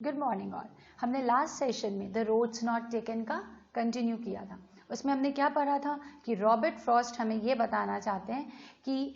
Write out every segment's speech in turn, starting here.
Good morning all. हमने last session में the roads not taken का कंटिन्यू किया था। उसमें हमने क्या पढ़ा था कि रॉबर्ट फ्रॉस्ट हमें ये बताना चाहते हैं कि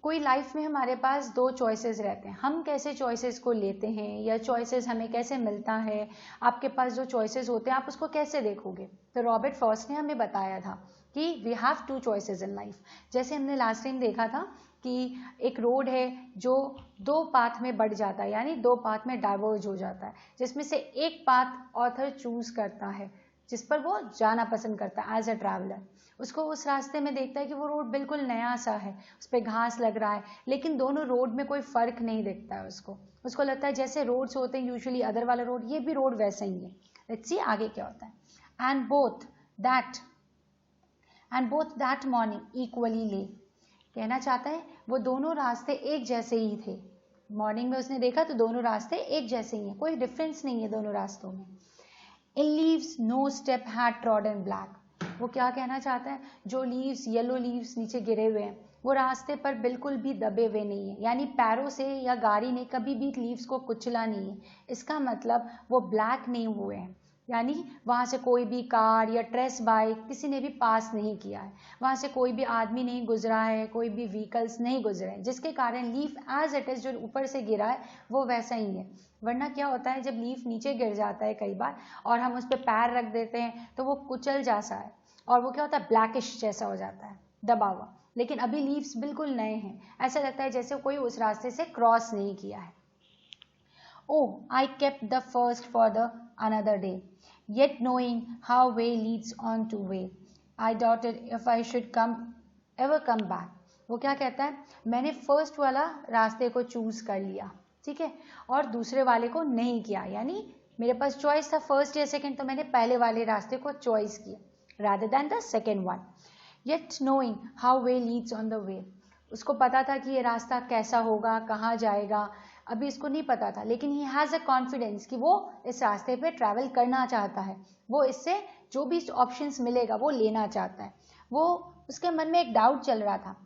कोई लाइफ में हमारे पास दो चॉइसेस रहते हैं, हम कैसे चॉइसेस को लेते हैं या चॉइसेस हमें कैसे मिलता है। आपके पास जो चॉइसेस होते हैं आप उसको कैसे देखोगे। तो रॉबर्ट फ्रॉस्ट ने हमें बताया था कि we have two choices in life. जैसे हमने लास्ट टाइम देखा था कि एक रोड है जो दो पाथ में बढ़ जाता है, यानी दो पाथ में डाइवर्ज हो जाता है, जिसमें से एक पाथ ऑथर चूज करता है जिस पर वो जाना पसंद करता है एज अ ट्रैवलर। उसको उस रास्ते में देखता है कि वो रोड बिल्कुल नया सा है, उस पर घास लग रहा है, लेकिन दोनों रोड में कोई फर्क नहीं दिखता है। उसको लगता है जैसे रोड्स होते हैं यूजुअली अदर वाला रोड, ये भी रोड वैसा ही है। लेट्स सी आगे क्या होता है। And both that morning equally ले। कहना चाहता है वो दोनों रास्ते एक जैसे ही थे। मॉर्निंग में उसने देखा तो दोनों रास्ते एक जैसे ही हैं, कोई डिफरेंस नहीं है दोनों रास्तों में। In leaves no step had trodden black. वो क्या कहना चाहता है, जो लीव्स येलो लीव्स नीचे गिरे हुए हैं वो रास्ते पर बिल्कुल भी दबे हुए नहीं है, यानी पैरों से या गाड़ी ने कभी भी लीव्स को कुचला नहीं है। इसका मतलब वो ब्लैक नहीं हुए हैं, यानी वहाँ से कोई भी कार या ट्रेस बाइक किसी ने भी पास नहीं किया है, वहाँ से कोई भी आदमी नहीं गुजरा है, कोई भी व्हीकल्स नहीं गुजरे हैं, जिसके कारण लीफ एज इट इज जो ऊपर से गिरा है वो वैसा ही है। वरना क्या होता है जब लीफ नीचे गिर जाता है कई बार और हम उस पर पैर रख देते हैं तो वो कुचल जाता है और वो क्या होता है ब्लैकिश जैसा हो जाता है, दबा हुआ। लेकिन अभी लीव्स बिल्कुल नए हैं, ऐसा लगता है जैसे कोई उस रास्ते से क्रॉस नहीं किया है। Oh, I kept the first for the another day, yet knowing how way leads on to way, I doubted if I should ever come back. वो क्या कहता है, मैंने फर्स्ट वाला रास्ते को चूज कर लिया, ठीक है, और दूसरे वाले को नहीं किया, यानी मेरे पास चॉइस था फर्स्ट या सेकंड, तो मैंने पहले वाले रास्ते को चॉइस किया rather than the second one. Yet knowing how way leads on the way. उसको पता था कि ये रास्ता कैसा होगा, कहाँ जाएगा, अभी इसको नहीं पता था, लेकिन ही हैज़ अ कॉन्फिडेंस कि वो इस रास्ते पे ट्रैवल करना चाहता है, वो इससे जो भी ऑप्शंस मिलेगा वो लेना चाहता है। वो उसके मन में एक डाउट चल रहा था,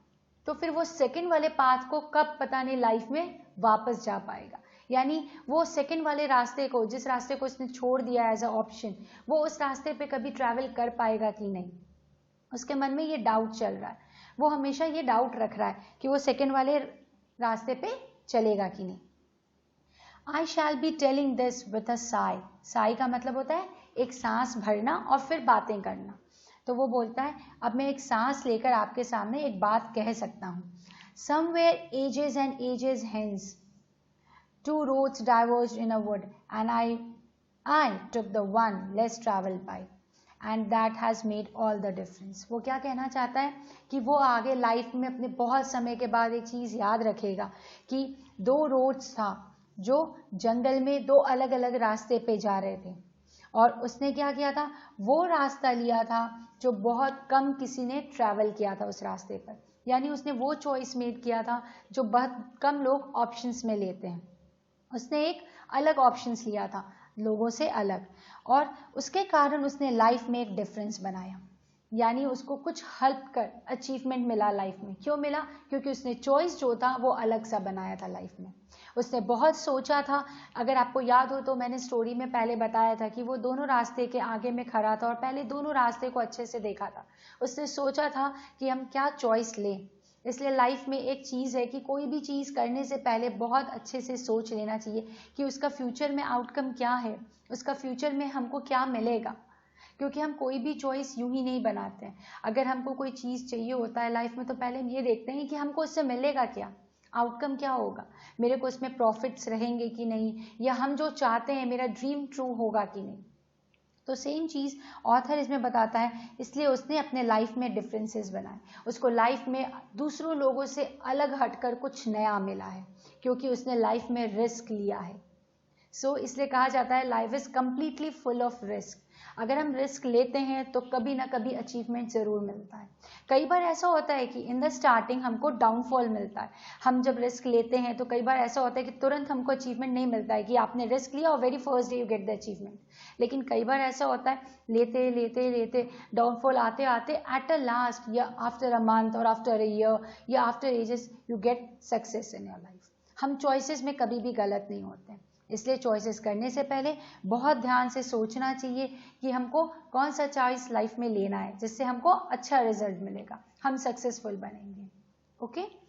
तो फिर वो सेकंड वाले पाथ को कब पता नहीं लाइफ में वापस जा पाएगा, यानी वो सेकंड वाले रास्ते को, जिस रास्ते को उसने छोड़ दिया एज अ ऑप्शन, वो उस रास्ते पे कभी ट्रैवल कर पाएगा कि नहीं। उसके मन में ये डाउट चल रहा है, वो हमेशा ये डाउट रख रहा है कि वो सेकंड वाले रास्ते पे चलेगा कि नहीं। I shall be telling this with a psi. Psi का मतलब होता है एक सांस भरना और फिर बातें करना। तो वो बोलता है अब मैं एक सांस लेकर आपके सामने एक बात कह सकता हूँ। Somewhere ages and ages hence two roads diverged in a wood and I took the one less traveled by and that has made all the difference. वो क्या कहना चाहता है कि वो आगे लाइफ में अपने बहुत समय के बाद एक चीज़ याद रखेगा कि दो रोड्स था जो जंगल में दो अलग अलग रास्ते पे जा रहे थे, और उसने क्या किया था, वो रास्ता लिया था जो बहुत कम किसी ने ट्रैवल किया था उस रास्ते पर, यानी उसने वो चॉइस मेड किया था जो बहुत कम लोग ऑप्शंस में लेते हैं। उसने एक अलग ऑप्शंस लिया था लोगों से अलग, और उसके कारण उसने लाइफ में एक डिफरेंस बनाया, यानी उसको कुछ हेल्प कर अचीवमेंट मिला लाइफ में। क्यों मिला? क्योंकि उसने चॉइस जो था वो अलग सा बनाया था लाइफ में। उसने बहुत सोचा था। अगर आपको याद हो तो मैंने स्टोरी में पहले बताया था कि वो दोनों रास्ते के आगे में खड़ा था और पहले दोनों रास्ते को अच्छे से देखा था। उसने सोचा था कि हम क्या चॉइस लें। इसलिए लाइफ में एक चीज़ है कि कोई भी चीज़ करने से पहले बहुत अच्छे से सोच लेना चाहिए कि उसका फ्यूचर में आउटकम क्या है, उसका फ्यूचर में हमको क्या मिलेगा। क्योंकि हम कोई भी चॉइस यूं ही नहीं बनाते हैं। अगर हमको कोई चीज़ चाहिए होता है लाइफ में तो पहले हम ये देखते हैं कि हमको उससे मिलेगा क्या, आउटकम क्या होगा, मेरे को इसमें प्रॉफिट्स रहेंगे कि नहीं, या हम जो चाहते हैं मेरा ड्रीम ट्रू होगा कि नहीं। तो सेम चीज़ ऑथर इसमें बताता है, इसलिए उसने अपने लाइफ में डिफरेंसेस बनाए। उसको लाइफ में दूसरों लोगों से अलग हटकर कुछ नया मिला है क्योंकि उसने लाइफ में रिस्क लिया है। इसलिए कहा जाता है life is completely full of risk. अगर हम रिस्क लेते हैं तो कभी ना कभी अचीवमेंट ज़रूर मिलता है। कई बार ऐसा होता है कि इन द स्टार्टिंग हमको डाउनफॉल मिलता है। हम जब रिस्क लेते हैं तो कई बार ऐसा होता है कि तुरंत हमको अचीवमेंट नहीं मिलता है कि आपने रिस्क लिया और very first day you get the achievement. लेकिन कई बार ऐसा होता है लेते लेते लेते डाउनफॉल आते आते एट अ लास्ट या आफ्टर अ मंथ और आफ्टर अ ईयर या after ages you get success in your life. हम चॉइसेस में कभी भी गलत नहीं होते हैं। इसलिए चॉइसेस करने से पहले बहुत ध्यान से सोचना चाहिए कि हमको कौन सा चॉइस लाइफ में लेना है जिससे हमको अच्छा रिजल्ट मिलेगा, हम सक्सेसफुल बनेंगे। ओके।